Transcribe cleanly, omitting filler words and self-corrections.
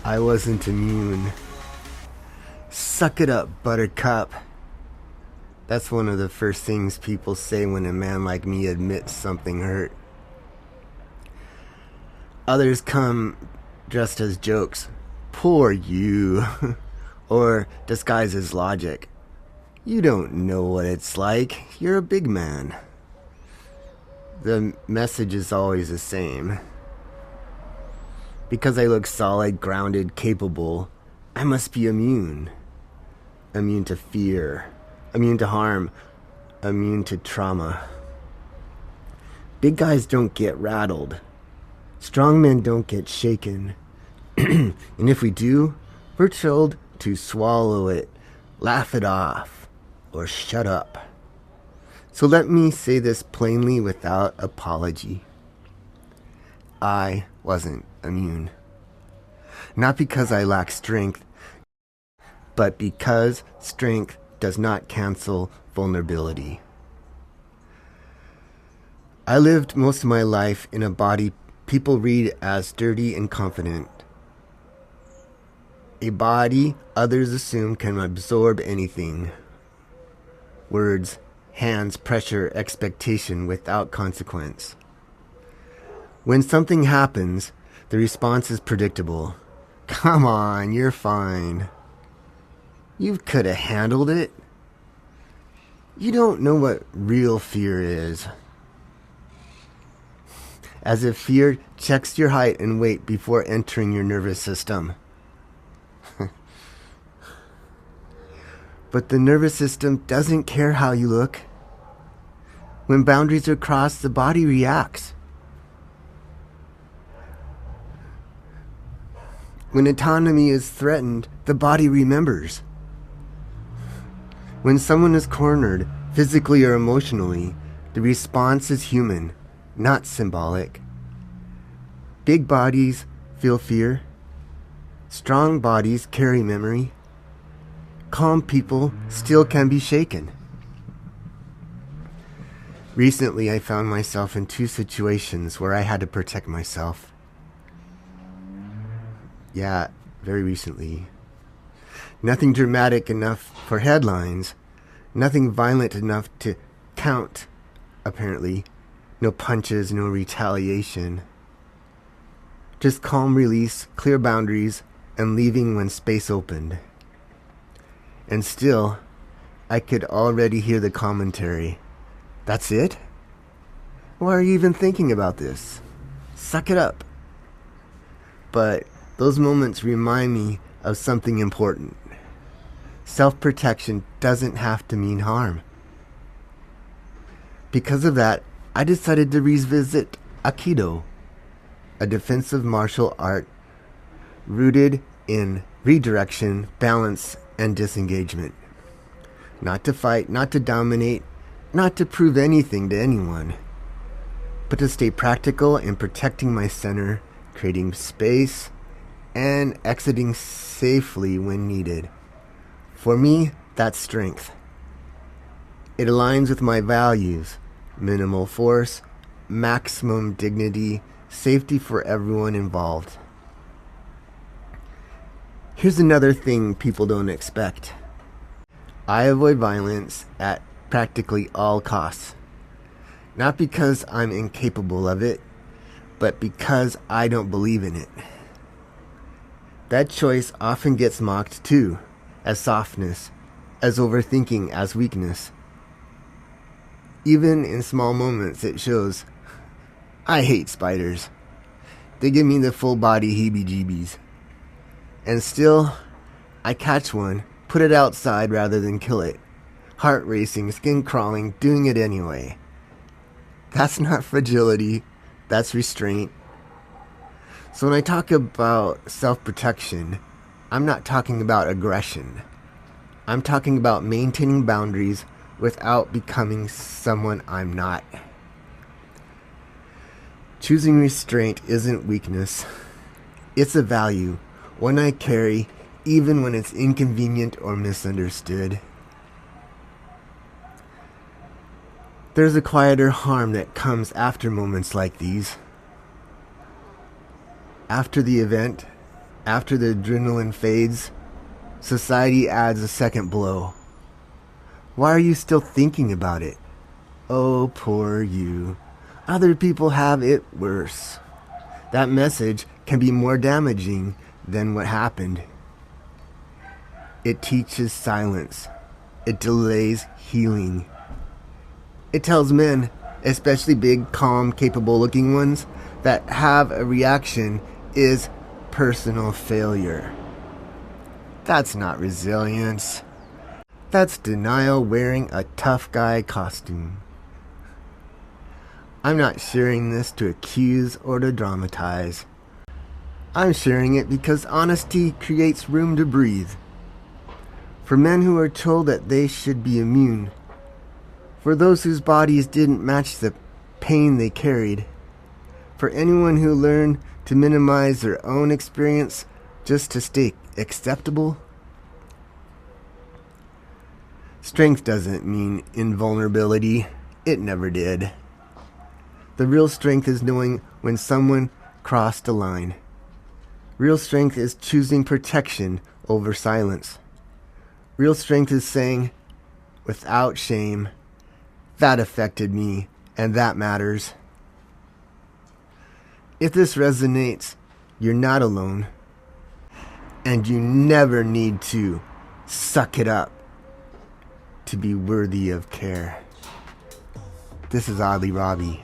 I wasn't immune. Suck it up, buttercup. That's one of the first things people say when a man like me admits something hurt. Others come dressed as jokes. Poor you. Or disguised as logic. You don't know what it's like. You're a big man. The message is always the same. Because I look solid, grounded, capable, I must be immune. Immune to fear. Immune to harm. Immune to trauma. Big guys don't get rattled. Strong men don't get shaken. And if we do, we're told to swallow it, laugh it off, or shut up. So let me say this plainly without apology. I wasn't immune. Not because I lack strength, but because strength does not cancel vulnerability. I lived most of my life in a body people read as sturdy and confident. A body others assume can absorb anything. Words, hands, pressure, expectation without consequence. When something happens, the response is predictable. Come on, you're fine. You could have handled it. You don't know what real fear is. As if fear checks your height and weight before entering your nervous system. But the nervous system doesn't care how you look. When boundaries are crossed, the body reacts. When autonomy is threatened, the body remembers. When someone is cornered, physically or emotionally, the response is human, not symbolic. Big bodies feel fear. Strong bodies carry memory. Calm people still can be shaken. Recently, I found myself in two situations where I had to protect myself. Yeah, very recently. Nothing dramatic enough for headlines. Nothing violent enough to count, apparently. No punches, no retaliation. Just calm release, clear boundaries, and leaving when space opened. And still, I could already hear the commentary. That's it? Why are you even thinking about this? Suck it up. But those moments remind me of something important. Self-protection doesn't have to mean harm. Because of that, I decided to revisit Aikido, a defensive martial art rooted in redirection, balance, and disengagement. Not to fight, not to dominate, not to prove anything to anyone, but to stay practical in protecting my center, creating space, and exiting safely when needed. For me, that's strength. It aligns with my values: minimal force, maximum dignity, safety for everyone involved. Here's another thing people don't expect. I avoid violence at practically all costs. Not because I'm incapable of it, but because I don't believe in it. That choice often gets mocked too, as softness, as overthinking, as weakness. Even in small moments it shows. I hate spiders. They give me the full body heebie-jeebies. And still, I catch one, put it outside rather than kill it. Heart racing, skin crawling, doing it anyway. That's not fragility, that's restraint. So when I talk about self-protection, I'm not talking about aggression. I'm talking about maintaining boundaries without becoming someone I'm not. Choosing restraint isn't weakness. It's a value, one I carry even when it's inconvenient or misunderstood. There's a quieter harm that comes after moments like these. After the event, After the adrenaline fades, society adds a second blow. Why are you still thinking about it? Oh, poor you. Other people have it worse. That message can be more damaging than what happened. It teaches silence. It delays healing. It tells men, especially big, calm, capable-looking ones, that have a reaction is personal failure. That's not resilience. That's denial wearing a tough guy costume. I'm not sharing this to accuse or to dramatize. I'm sharing it because honesty creates room to breathe. For men who are told that they should be immune, for those whose bodies didn't match the pain they carried, for anyone who learned to minimize their own experience just to stay acceptable. Strength doesn't mean invulnerability. It never did. The real strength is knowing when someone crossed a line. Real strength is choosing protection over silence. Real strength is saying, without shame, that affected me, and that matters. If this resonates, you're not alone. And you never need to suck it up to be worthy of care. This is Oddly Robbie.